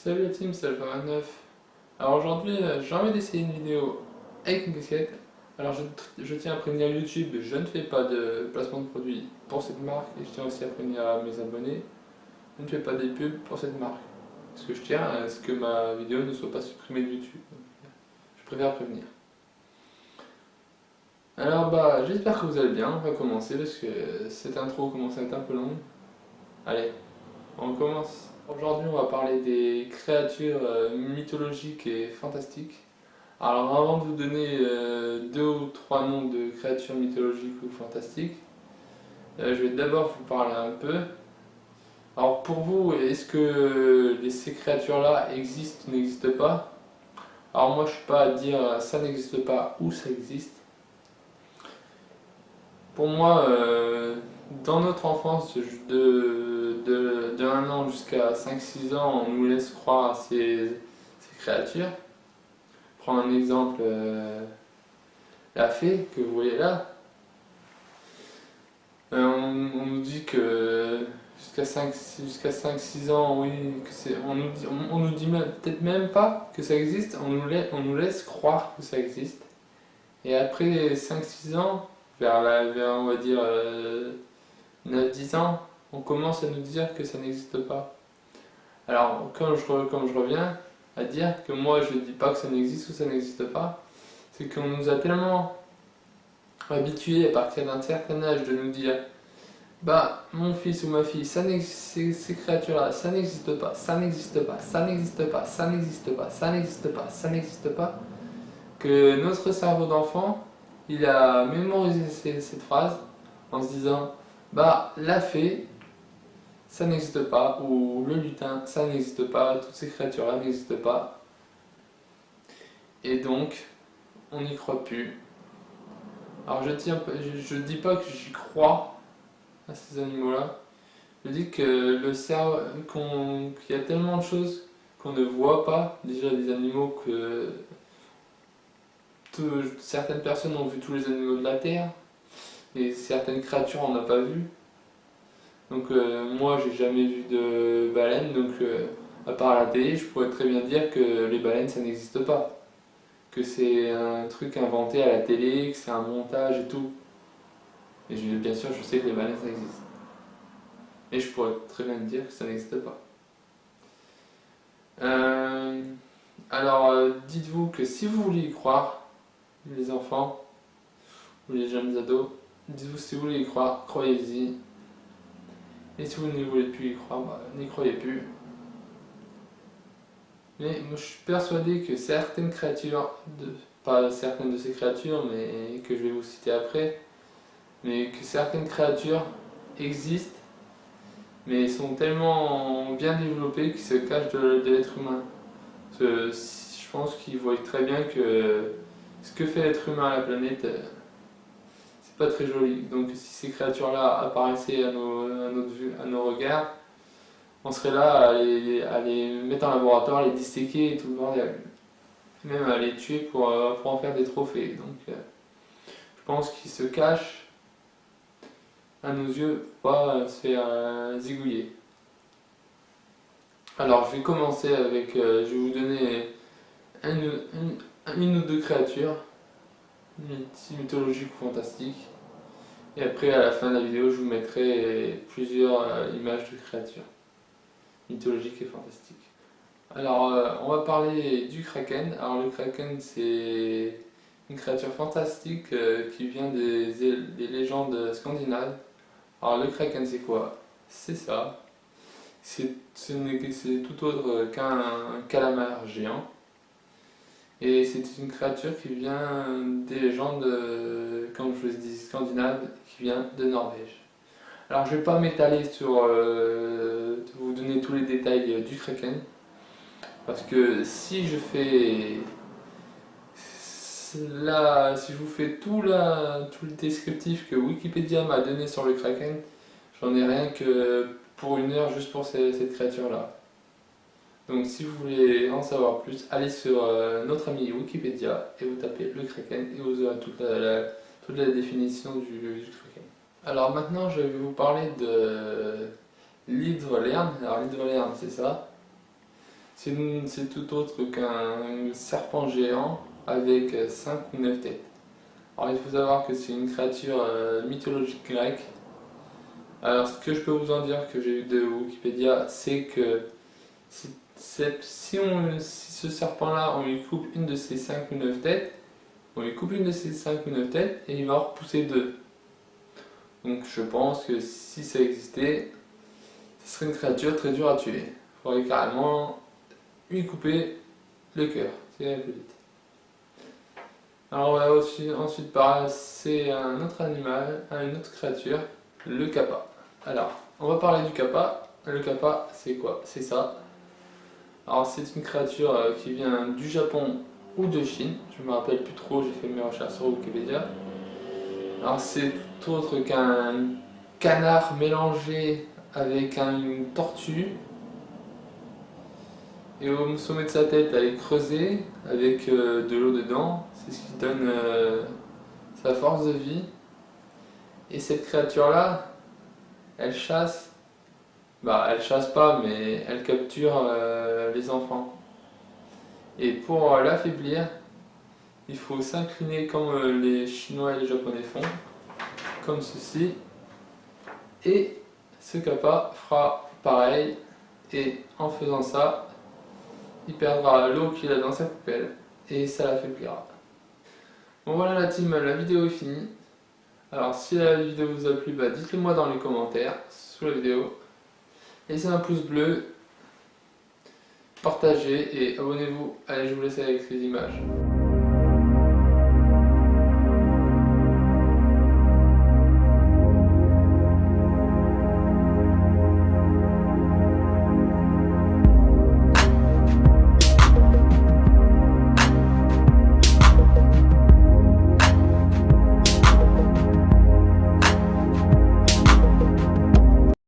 Salut la team, c'est Alpha29. Alors aujourd'hui, j'ai envie d'essayer une vidéo avec une casquette. Alors je tiens à prévenir YouTube, je ne fais pas de placement de produits pour cette marque et je tiens aussi à prévenir à mes abonnés, je ne fais pas des pubs pour cette marque. Parce que je tiens à ce que ma vidéo ne soit pas supprimée de YouTube. Je préfère prévenir. Alors j'espère que vous allez bien, on va commencer parce que cette intro commence à être un peu longue. Allez, on commence. Aujourd'hui, on va parler des créatures mythologiques et fantastiques. Alors, avant de vous donner deux ou trois noms de créatures mythologiques ou fantastiques, je vais d'abord vous parler un peu. Alors, pour vous, est-ce que ces créatures-là existent ou n'existent pas? Alors, moi, je ne suis pas à dire ça n'existe pas ou ça existe. Pour moi, dans notre enfance, de 1 an jusqu'à 5-6 ans, on nous laisse croire à ces créatures. Prends un exemple, la fée que vous voyez là. On nous dit que jusqu'à 5-6 ans, oui, on nous dit peut-être même pas que ça existe, on nous laisse croire que ça existe. Et après 5-6 ans, vers on va dire 9-10 ans, on commence à nous dire que ça n'existe pas. Alors, comme je reviens à dire que moi je ne dis pas que ça n'existe ou ça n'existe pas, c'est qu'on nous a tellement habitués à partir d'un certain âge de nous dire mon fils ou ma fille, ces créatures-là, ça n'existe pas, ça n'existe pas, ça n'existe pas, ça n'existe pas, ça n'existe pas, ça n'existe pas, que notre cerveau d'enfant, il a mémorisé cette phrase en se disant la fée, ça n'existe pas, ou le lutin, ça n'existe pas, toutes ces créatures-là n'existent pas. Et donc, on n'y croit plus. Alors je dis pas que j'y crois à ces animaux-là, je dis que le cerveau, qu'il y a tellement de choses qu'on ne voit pas, déjà des animaux que certaines personnes ont vu tous les animaux de la Terre, et certaines créatures on n'a pas vu. Donc moi j'ai jamais vu de baleine, donc à part à la télé, je pourrais très bien dire que les baleines ça n'existe pas. Que c'est un truc inventé à la télé, que c'est un montage et tout. Et bien sûr je sais que les baleines ça existe. Et je pourrais très bien dire que ça n'existe pas. Alors dites-vous que si vous voulez y croire, les enfants ou les jeunes ados, dites-vous si vous voulez y croire, croyez-y. Et si vous ne voulez plus y croire, n'y croyez plus. Mais moi je suis persuadé que certaines créatures, pas certaines de ces créatures, mais que je vais vous citer après, mais que certaines créatures existent, mais sont tellement bien développées qu'ils se cachent de l'être humain. Je pense qu'ils voient très bien que ce que fait l'être humain à la planète, c'est pas très joli. Donc si ces créatures-là apparaissaient à nos regards, on serait là à les mettre en laboratoire, à les disséquer et tout le bordel. Même à les tuer pour en faire des trophées. Donc je pense qu'ils se cachent à nos yeux pour pas se faire zigouiller. Alors je vais commencer avec, je vais vous donner une ou deux créatures mythologiques ou fantastiques. Et après à la fin de la vidéo je vous mettrai plusieurs images de créatures mythologiques et fantastiques. Alors on va parler du kraken. Alors le kraken c'est une créature fantastique qui vient des légendes scandinaves. Alors le kraken c'est quoi? C'est ça. C'est tout autre qu'un calamar géant. Et c'est une créature qui vient des légendes, comme je vous ai dit, scandinaves, qui vient de Norvège. Alors je ne vais pas m'étaler sur vous donner tous les détails du kraken, parce que si je vous fais tout le descriptif que Wikipédia m'a donné sur le kraken, j'en ai rien que pour 1 heure juste pour cette créature-là. Donc si vous voulez en savoir plus, allez sur notre ami Wikipédia et vous tapez le kraken et vous aurez toute la définition du kraken. Alors maintenant je vais vous parler de l'hydrolerne. Alors l'hydrolerne c'est ça. C'est tout autre qu'un serpent géant avec 5 ou 9 têtes. Alors il faut savoir que c'est une créature mythologique grecque. Alors ce que je peux vous en dire que j'ai eu de Wikipédia, c'est que si ce serpent-là, on lui coupe une de ses 5 ou 9 têtes, on lui coupe une de ses 5 ou 9 têtes et il va en repousser 2. Donc je pense que si ça existait, ce serait une créature très dure à tuer. Il faudrait carrément lui couper le cœur, ça irait plus vite. Alors on va aussi ensuite passer à un autre animal, à une autre créature, le kappa. Alors, on va parler du kappa. Le kappa, c'est quoi? C'est ça. Alors c'est une créature qui vient du Japon ou de Chine. Je me rappelle plus trop, j'ai fait mes recherches sur Wikipédia. Alors c'est tout autre qu'un canard mélangé avec une tortue. Et au sommet de sa tête, elle est creusée avec de l'eau dedans. C'est ce qui donne sa force de vie. Et cette créature-là, elle chasse. Bah, elle chasse pas, mais elle capture les enfants. Et pour l'affaiblir, il faut s'incliner comme les Chinois et les Japonais font, comme ceci. Et ce kappa fera pareil. Et en faisant ça, il perdra l'eau qu'il a dans sa poubelle et ça l'affaiblira. Bon voilà la team, la vidéo est finie. Alors si la vidéo vous a plu, bah dites-le moi dans les commentaires sous la vidéo. Laissez un pouce bleu, partagez et abonnez-vous. Allez, je vous laisse avec les images.